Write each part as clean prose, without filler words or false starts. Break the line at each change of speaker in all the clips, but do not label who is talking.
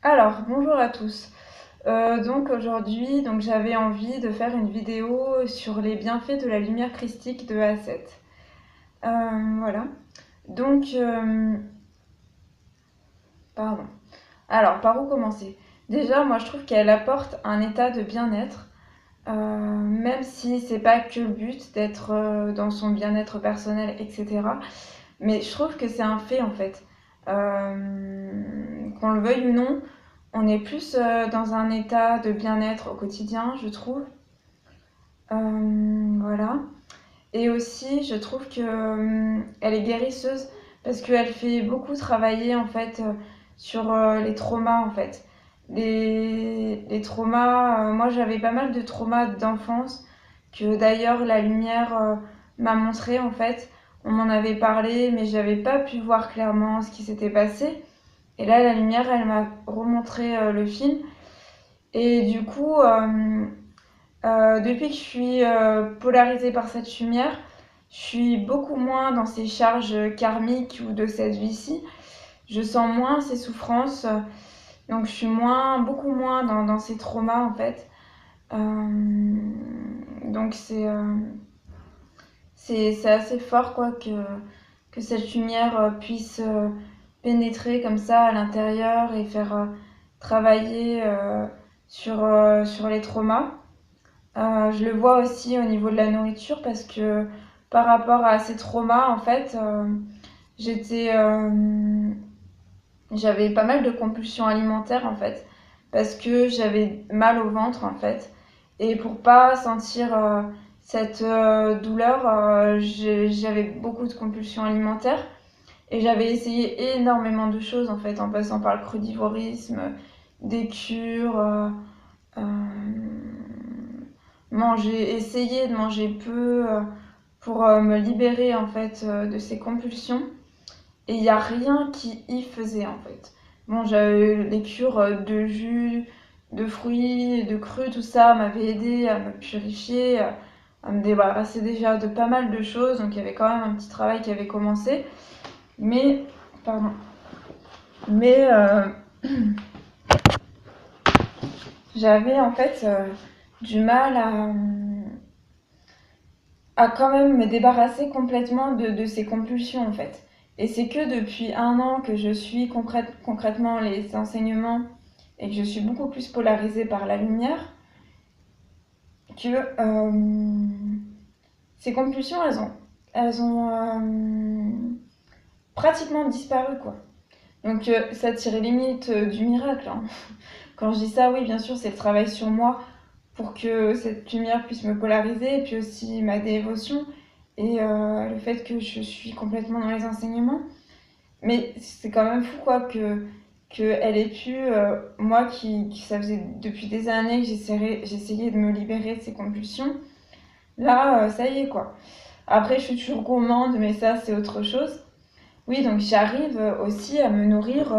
Alors, bonjour à tous. Donc aujourd'hui, j'avais envie de faire une vidéo sur les bienfaits de la lumière christique de A à Z. Voilà. Donc, pardon. Alors, par où commencer? Déjà, moi, je trouve qu'elle apporte un état de bien-être, même si c'est pas que le but d'être dans son bien-être personnel, etc. Mais je trouve que c'est un fait en fait. Qu'on le veuille ou non, on est plus dans un état de bien-être au quotidien, je trouve. Voilà. Et aussi, je trouve que elle est guérisseuse parce qu'elle fait beaucoup travailler en fait sur les traumas en fait. Les traumas, moi j'avais pas mal de traumas d'enfance que d'ailleurs la lumière m'a montré en fait. On m'en avait parlé, mais j'avais pas pu voir clairement ce qui s'était passé. Et là, la lumière, elle m'a remontré le film. Et du coup, depuis que je suis polarisée par cette lumière, je suis beaucoup moins dans ces charges karmiques ou de cette vie-ci. Je sens moins ces souffrances, donc je suis beaucoup moins dans ces traumas en fait. Donc c'est assez fort quoi que cette lumière puisse pénétrer comme ça à l'intérieur et faire travailler sur les traumas. Je le vois aussi au niveau de la nourriture parce que par rapport à ces traumas, en fait, j'étais, j'avais pas mal de compulsions alimentaires en fait parce que j'avais mal au ventre en fait. Et pour pas sentir cette douleur, j'avais beaucoup de compulsions alimentaires et j'avais essayé énormément de choses en fait en passant par le crudivorisme, des cures. Euh, essayer de manger peu pour me libérer en fait de ces compulsions. Et il n'y a rien qui y faisait en fait. Bon, j'avais les cures de jus, de fruits, de cru, tout ça m'avait aidé à me purifier, à me débarrasser déjà de pas mal de choses. Donc il y avait quand même un petit travail qui avait commencé. Mais, pardon. Mais j'avais en fait du mal à quand même me débarrasser complètement de ces compulsions en fait. Et c'est que depuis un an que je suis concrètement les enseignements et que je suis beaucoup plus polarisée par la lumière que ces compulsions elles ont pratiquement disparu quoi. Donc ça tirait limite du miracle. Hein. Quand je dis ça, oui bien sûr c'est le travail sur moi pour que cette lumière puisse me polariser, et puis aussi ma dévotion et le fait que je suis complètement dans les enseignements. Mais c'est quand même fou quoi que elle ait pu, moi qui ça faisait depuis des années que j'essayais de me libérer de ces compulsions, là ça y est quoi. Après je suis toujours gourmande mais ça c'est autre chose. Oui donc j'arrive aussi à me nourrir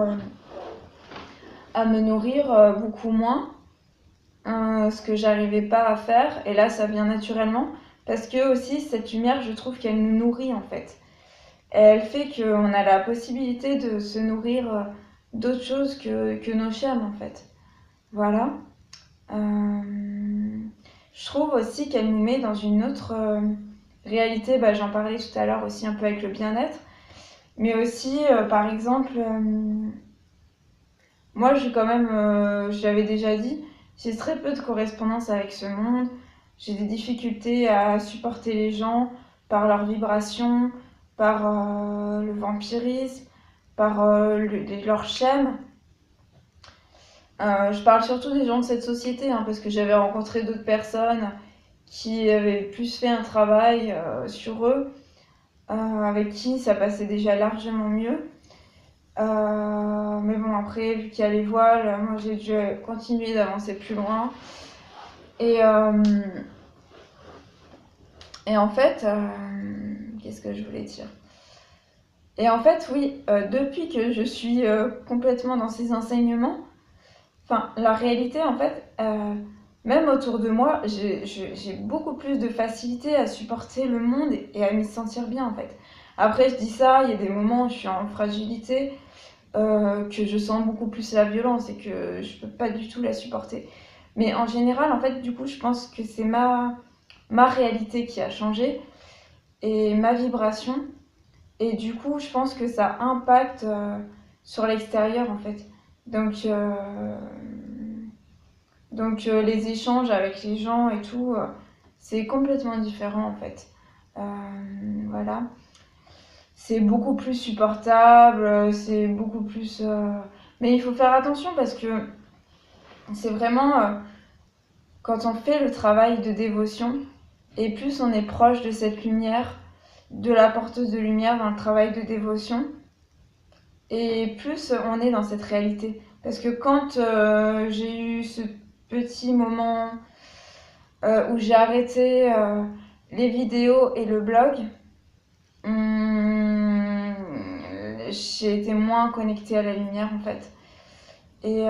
beaucoup moins ce que j'arrivais pas à faire et là ça vient naturellement parce que aussi cette lumière je trouve qu'elle nous nourrit en fait. Elle fait qu'on a la possibilité de se nourrir d'autres choses que nos chaînes en fait. Voilà. Je trouve aussi qu'elle nous met dans une autre réalité, bah, j'en parlais tout à l'heure aussi un peu avec le bien-être, mais aussi par exemple, moi j'ai quand même, je l'avais déjà dit, j'ai très peu de correspondance avec ce monde, j'ai des difficultés à supporter les gens par leurs vibrations, par le vampirisme, par leur schème. Je parle surtout des gens de cette société, hein, parce que j'avais rencontré d'autres personnes qui avaient plus fait un travail sur eux, avec qui ça passait déjà largement mieux. Mais bon, après, vu qu'il y a les voiles, moi j'ai dû continuer d'avancer plus loin. Et, et en fait, qu'est-ce que je voulais dire? Et en fait, oui, depuis que je suis complètement dans ces enseignements, enfin, la réalité, en fait, même autour de moi, j'ai beaucoup plus de facilité à supporter le monde et à m'y sentir bien, en fait. Après, je dis ça, il y a des moments où je suis en fragilité, que je sens beaucoup plus la violence et que je peux pas du tout la supporter. Mais en général, en fait, du coup, je pense que c'est ma réalité qui a changé et ma vibration. Et du coup, je pense que ça impacte sur l'extérieur, en fait. Donc, euh, donc les échanges avec les gens et tout, c'est complètement différent, en fait. Euh, voilà. C'est beaucoup plus supportable, c'est beaucoup plus... Mais il faut faire attention parce que c'est vraiment quand on fait le travail de dévotion, et plus on est proche de cette lumière, de la porteuse de lumière dans le travail de dévotion, et plus on est dans cette réalité. Parce que quand j'ai eu ce petit moment où j'ai arrêté les vidéos et le blog, j'ai été moins connectée à la lumière en fait. Et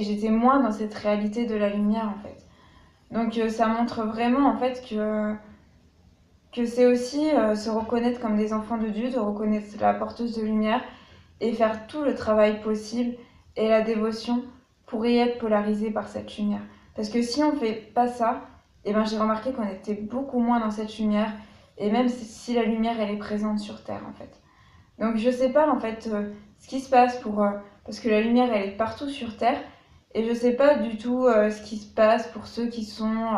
j'étais moins dans cette réalité de la lumière en fait. Donc ça montre vraiment en fait que c'est aussi se reconnaître comme des enfants de Dieu, de reconnaître la porteuse de lumière et faire tout le travail possible et la dévotion pour y être polarisé par cette lumière. Parce que si on fait pas ça, eh ben j'ai remarqué qu'on était beaucoup moins dans cette lumière et même si la lumière elle est présente sur Terre en fait. Donc je sais pas en fait ce qui se passe parce que la lumière elle est partout sur Terre et je sais pas du tout ce qui se passe pour ceux qui sont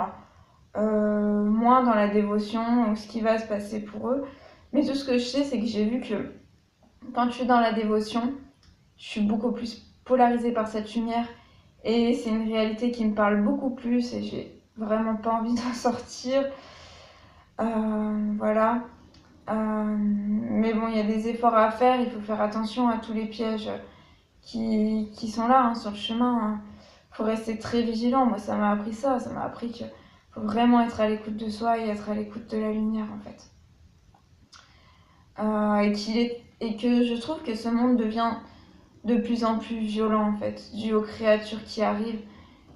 moins dans la dévotion ou ce qui va se passer pour eux. Mais tout ce que je sais c'est que j'ai vu que quand je suis dans la dévotion, je suis beaucoup plus polarisée par cette lumière et c'est une réalité qui me parle beaucoup plus et j'ai vraiment pas envie d'en sortir. Voilà. Mais bon, il y a des efforts à faire, il faut faire attention à tous les pièges qui sont là hein, sur le chemin. Hein. Faut rester très vigilant. Moi, ça m'a appris ça. Ça m'a appris qu'il faut vraiment être à l'écoute de soi et être à l'écoute de la lumière, en fait. Et que je trouve que ce monde devient de plus en plus violent, en fait, dû aux créatures qui arrivent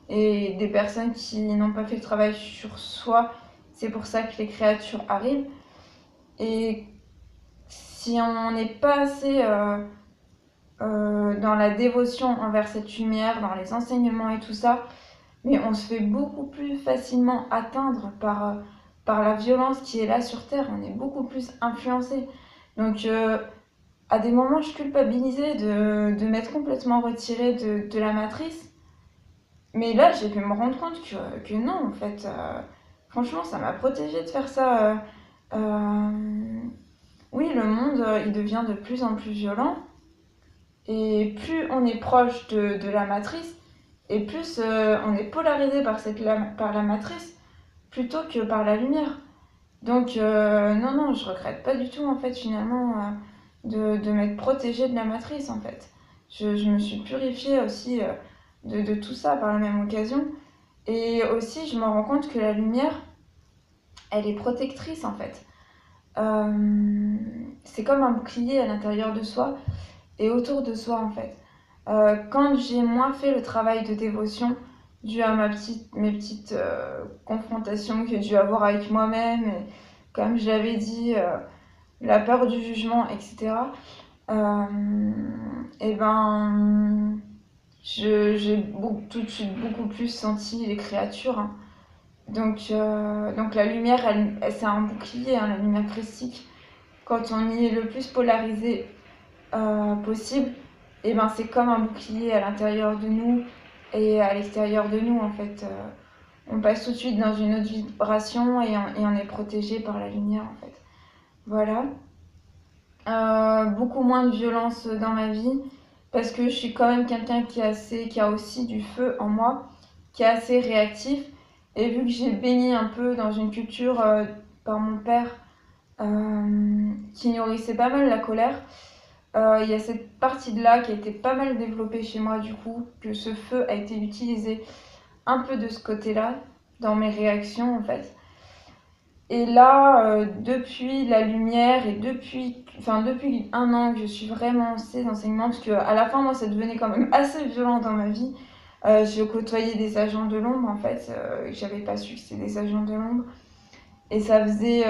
et des personnes qui n'ont pas fait le travail sur soi. C'est pour ça que les créatures arrivent. Et si on n'est pas assez dans la dévotion envers cette lumière, dans les enseignements et tout ça, mais on se fait beaucoup plus facilement atteindre par la violence qui est là sur Terre. On est beaucoup plus influencé. Donc, à des moments, je culpabilisais de m'être complètement retirée de la matrice. Mais là, j'ai pu me rendre compte que non, en fait. Franchement, ça m'a protégée de faire ça. Oui, le monde, il devient de plus en plus violent. Et plus on est proche de la matrice, et plus on est polarisé par la matrice, plutôt que par la lumière. Donc, non, non, je regrette pas du tout, en fait, finalement, de m'être protégée de la matrice, en fait. Je me suis purifiée aussi de tout ça par la même occasion. Et aussi, je me rends compte que la lumière, elle est protectrice, en fait. C'est comme un bouclier à l'intérieur de soi et autour de soi en fait. Quand j'ai moins fait le travail de dévotion dû à mes petites confrontations que j'ai dû avoir avec moi-même, et comme je l'avais dit, la peur du jugement, etc. Et ben, j'ai tout de suite beaucoup plus senti les créatures. Hein. Donc la lumière, c'est un bouclier, hein, la lumière christique. Quand on y est le plus polarisé possible, et ben c'est comme un bouclier à l'intérieur de nous et à l'extérieur de nous en fait. On passe tout de suite dans une autre vibration et on est protégé par la lumière en fait. Voilà. Beaucoup moins de violence dans ma vie parce que je suis quand même quelqu'un qui a aussi du feu en moi, qui est assez réactif. Et vu que j'ai baigné un peu dans une culture par mon père qui nourrissait pas mal la colère, il y a cette partie de là qui a été pas mal développée chez moi du coup, que ce feu a été utilisé un peu de ce côté-là dans mes réactions en fait. Et là, depuis la lumière et depuis 1 an que je suis vraiment en ces enseignements, parce qu'à la fin moi ça devenait quand même assez violent dans ma vie, je côtoyais des agents de l'ombre en fait, j'avais pas su que c'était des agents de l'ombre, et ça venait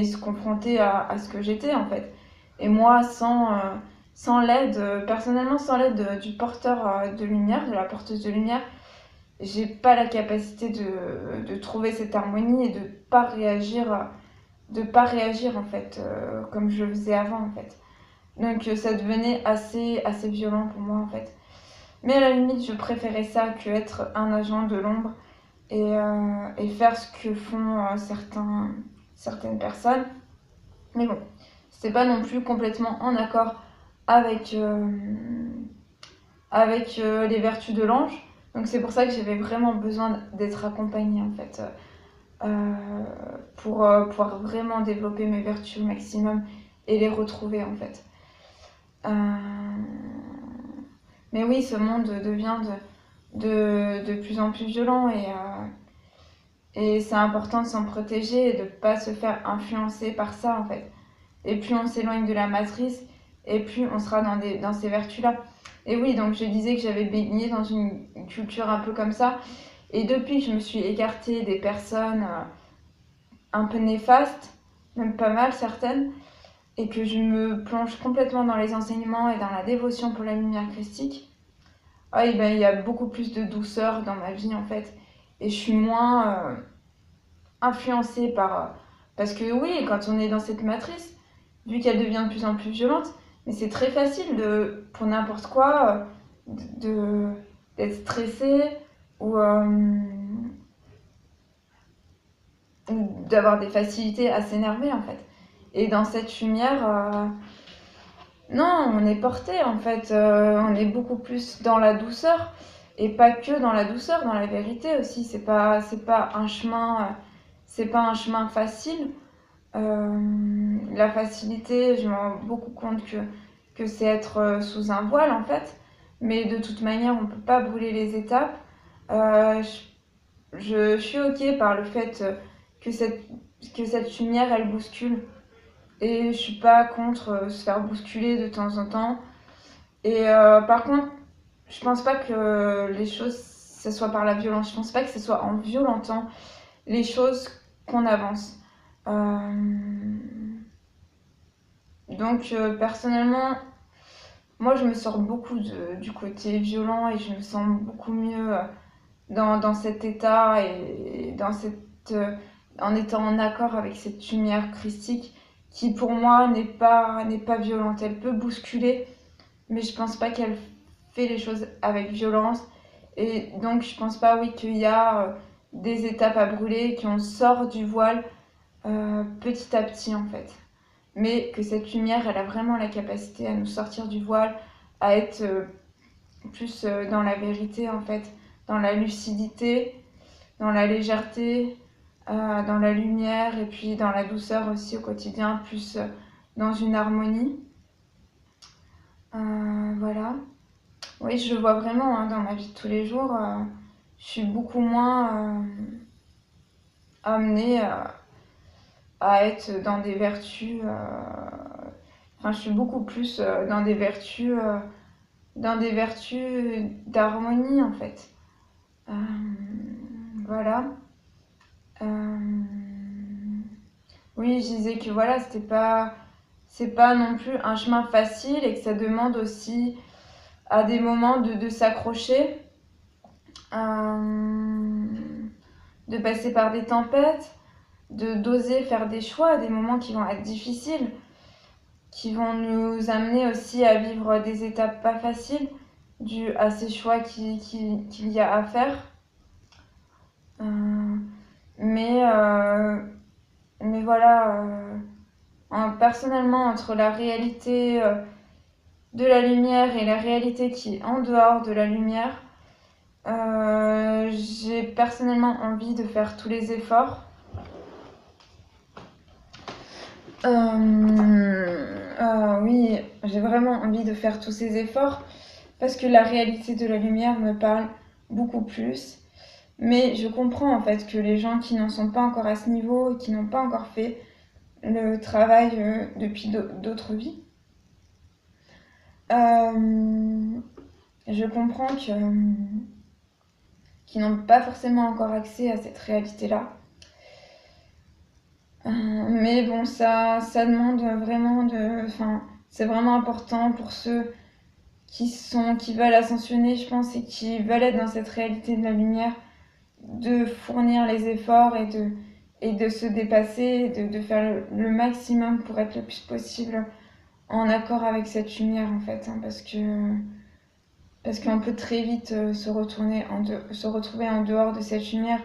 se confronter à ce que j'étais en fait. Et moi, sans l'aide, personnellement, sans l'aide du porteur de lumière, de la porteuse de lumière, j'ai pas la capacité de trouver cette harmonie et de pas réagir en fait, comme je le faisais avant en fait. Donc ça devenait assez violent pour moi en fait. Mais à la limite, je préférais ça que être un agent de l'ombre et faire ce que font certaines personnes. Mais bon, c'était pas non plus complètement en accord avec, les vertus de l'ange. Donc c'est pour ça que j'avais vraiment besoin d'être accompagnée en fait, pour pouvoir vraiment développer mes vertus au maximum et les retrouver en fait. Mais oui, ce monde devient de plus en plus violent et c'est important de s'en protéger et de ne pas se faire influencer par ça en fait. Et plus on s'éloigne de la matrice, et plus on sera dans ces vertus-là. Et oui, donc je disais que j'avais baigné dans une culture un peu comme ça. Et depuis que je me suis écartée des personnes un peu néfastes, même pas mal certaines, et que je me plonge complètement dans les enseignements et dans la dévotion pour la lumière christique, et ben, il y a beaucoup plus de douceur dans ma vie en fait. Et je suis moins influencée par... parce que oui, quand on est dans cette matrice, vu qu'elle devient de plus en plus violente, mais c'est très facile pour n'importe quoi d'être stressé ou d'avoir des facilités à s'énerver en fait. Et dans cette lumière, non, on est porté en fait, on est beaucoup plus dans la douceur et pas que dans la douceur, dans la vérité aussi. C'est pas un chemin, c'est pas un chemin facile. La facilité, je me rends beaucoup compte que c'est être sous un voile en fait, mais de toute manière, on peut pas brûler les étapes. Euh, je suis ok par le fait que cette lumière elle bouscule et je suis pas contre se faire bousculer de temps en temps. Et par contre, je pense pas que les choses, ça soit par la violence. Je pense pas que ce soit en violentant les choses qu'on avance. Donc personnellement, moi je me sors beaucoup du côté violent et je me sens beaucoup mieux dans cet état et en étant en accord avec cette lumière christique qui pour moi n'est pas violente. Elle peut bousculer, mais je pense pas qu'elle fait les choses avec violence. Et donc je pense pas, oui, qu'il y a des étapes à brûler, qu'on sort du voile petit à petit en fait. Mais que cette lumière, elle a vraiment la capacité à nous sortir du voile, à être plus dans la vérité en fait, dans la lucidité, dans la légèreté, dans la lumière et puis dans la douceur aussi au quotidien, plus dans une harmonie. Voilà. Oui, je le vois vraiment hein, dans ma vie de tous les jours. Je suis beaucoup moins amenée à être dans des vertus. Enfin, je suis beaucoup plus dans des vertus d'harmonie en fait. Voilà. Euh, oui, je disais que voilà, c'est pas non plus un chemin facile et que ça demande aussi à des moments de s'accrocher, de passer par des tempêtes, d'oser faire des choix à des moments qui vont être difficiles, qui vont nous amener aussi à vivre des étapes pas faciles dues à ces choix qu'il y a à faire. Mais, mais voilà, personnellement, entre la réalité de la lumière et la réalité qui est en dehors de la lumière, j'ai personnellement envie de faire tous les efforts. Oui, j'ai vraiment envie de faire tous ces efforts parce que la réalité de la lumière me parle beaucoup plus. Mais je comprends en fait que les gens qui n'en sont pas encore à ce niveau et qui n'ont pas encore fait le travail depuis d'autres vies, je comprends qu'ils n'ont pas forcément encore accès à cette réalité-là. Mais bon, ça demande vraiment enfin, c'est vraiment important pour ceux qui veulent ascensionner, je pense, et qui veulent être dans cette réalité de la lumière, de fournir les efforts et de se dépasser, de faire le maximum pour être le plus possible en accord avec cette lumière, en fait, hein, parce qu'on peut très vite se retrouver en dehors de cette lumière,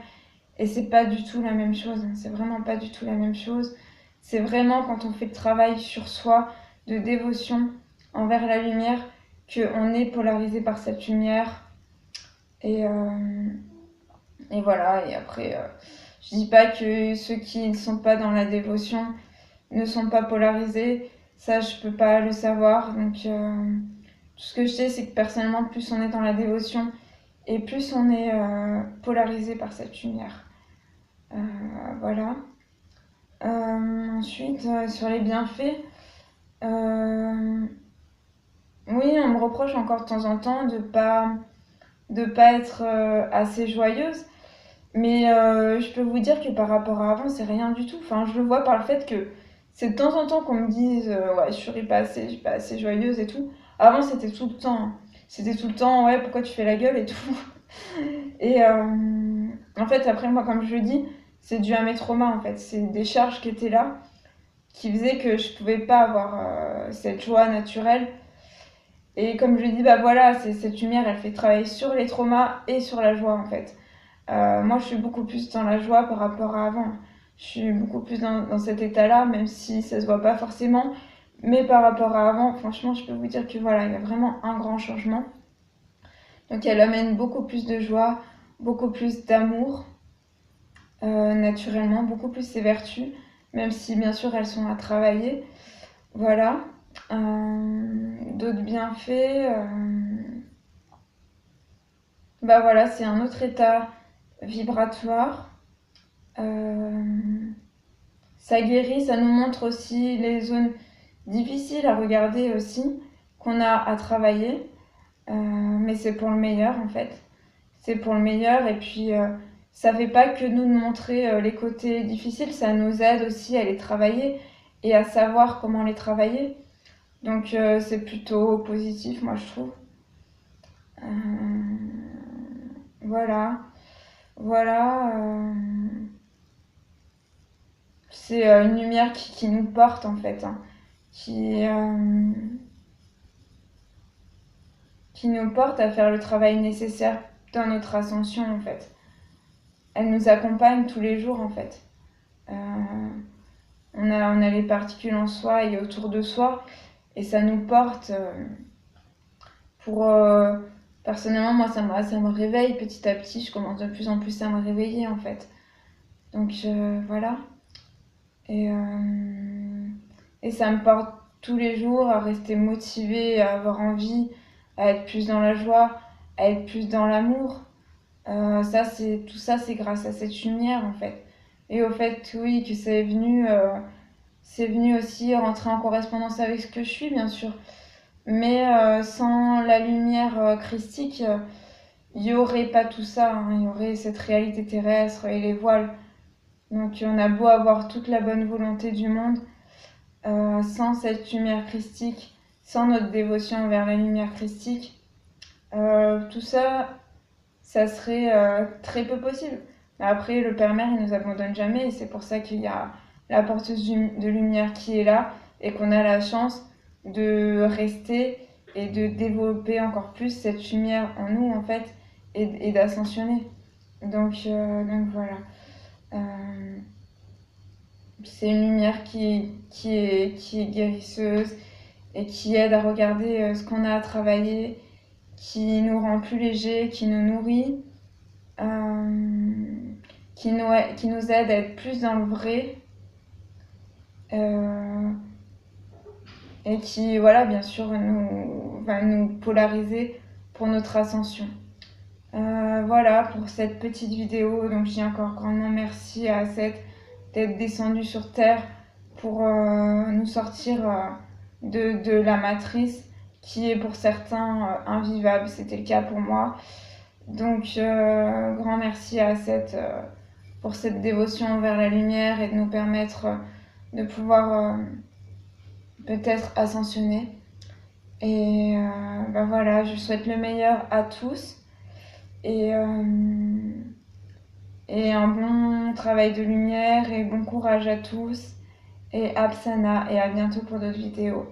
et c'est pas du tout la même chose, hein, c'est vraiment pas du tout la même chose. C'est vraiment quand on fait le travail sur soi, de dévotion envers la lumière, qu'on est polarisé par cette lumière. Et, et voilà, et après, je dis pas que ceux qui ne sont pas dans la dévotion ne sont pas polarisés, ça je peux pas le savoir. Donc tout ce que je sais, c'est que personnellement, plus on est dans la dévotion et plus on est polarisé par cette lumière. Voilà. Ensuite, sur les bienfaits, oui, on me reproche encore de temps en temps de pas être assez joyeuse. Mais je peux vous dire que par rapport à avant, c'est rien du tout. Enfin, je le vois par le fait que c'est de temps en temps qu'on me dise ouais, je suis pas assez joyeuse et tout. Avant, c'était tout le temps, hein. C'était tout le temps, ouais, pourquoi tu fais la gueule et tout. Et en fait, après, moi, comme je le dis, c'est dû à mes traumas, en fait. C'est des charges qui étaient là, qui faisaient que je pouvais pas avoir cette joie naturelle. Et comme je le dis, bah voilà, cette lumière, elle fait travailler sur les traumas et sur la joie, en fait. Moi, je suis beaucoup plus dans la joie par rapport à avant. Je suis beaucoup plus dans cet état-là, même si ça se voit pas forcément. Mais par rapport à avant, franchement, je peux vous dire que voilà, il y a vraiment un grand changement. Donc, elle amène beaucoup plus de joie, beaucoup plus d'amour, naturellement, beaucoup plus ses vertus, même si bien sûr elles sont à travailler. Voilà. D'autres bienfaits, bah voilà, c'est un autre état vibratoire. Ça guérit, ça nous montre aussi les zones difficiles à regarder aussi, qu'on a à travailler. Mais c'est pour le meilleur en fait. C'est pour le meilleur et puis ça fait pas que nous montrer les côtés difficiles, ça nous aide aussi à les travailler et à savoir comment les travailler. Donc c'est plutôt positif, moi je trouve. Euh, voilà, voilà. C'est une lumière qui nous porte en fait, hein, qui, euh, qui nous porte à faire le travail nécessaire dans notre ascension en fait. Elle nous accompagne tous les jours en fait. Euh, on a les particules en soi et autour de soi et ça nous porte pour... personnellement, moi ça me réveille petit à petit, je commence de plus en plus à me réveiller en fait. Donc voilà. Et, et ça me porte tous les jours à rester motivée, à avoir envie, à être plus dans la joie, à être plus dans l'amour. Tout ça, c'est grâce à cette lumière en fait. Et au fait, oui, que c'est venu aussi rentrer en correspondance avec ce que je suis, bien sûr. Mais sans la lumière christique, il n'y aurait pas tout ça, hein. Il y aurait cette réalité terrestre et les voiles. Donc on a beau avoir toute la bonne volonté du monde, sans cette lumière christique, sans notre dévotion envers la lumière christique, tout ça, ça serait très peu possible. Mais après, le Père-Mère, il nous abandonne jamais, et c'est pour ça qu'il y a la porteuse de lumière qui est là, et qu'on a la chance de rester et de développer encore plus cette lumière en nous, en fait, et d'ascensionner. Donc voilà. Euh, c'est une lumière qui est guérisseuse et qui aide à regarder ce qu'on a à travailler, qui nous rend plus légers, qui nous nourrit, qui nous aide à être plus dans le vrai euh, et qui, voilà, bien sûr, va nous polariser pour notre ascension. Voilà pour cette petite vidéo. Donc, je dis encore grandement merci à Seth d'être descendu sur Terre pour nous sortir de la matrice qui est pour certains invivable. C'était le cas pour moi. Donc, grand merci à Seth pour cette dévotion envers la lumière et de nous permettre de pouvoir peut-être ascensionner. Et bah voilà, je souhaite le meilleur à tous et, et un bon travail de lumière et bon courage à tous et Apsana et à bientôt pour d'autres vidéos.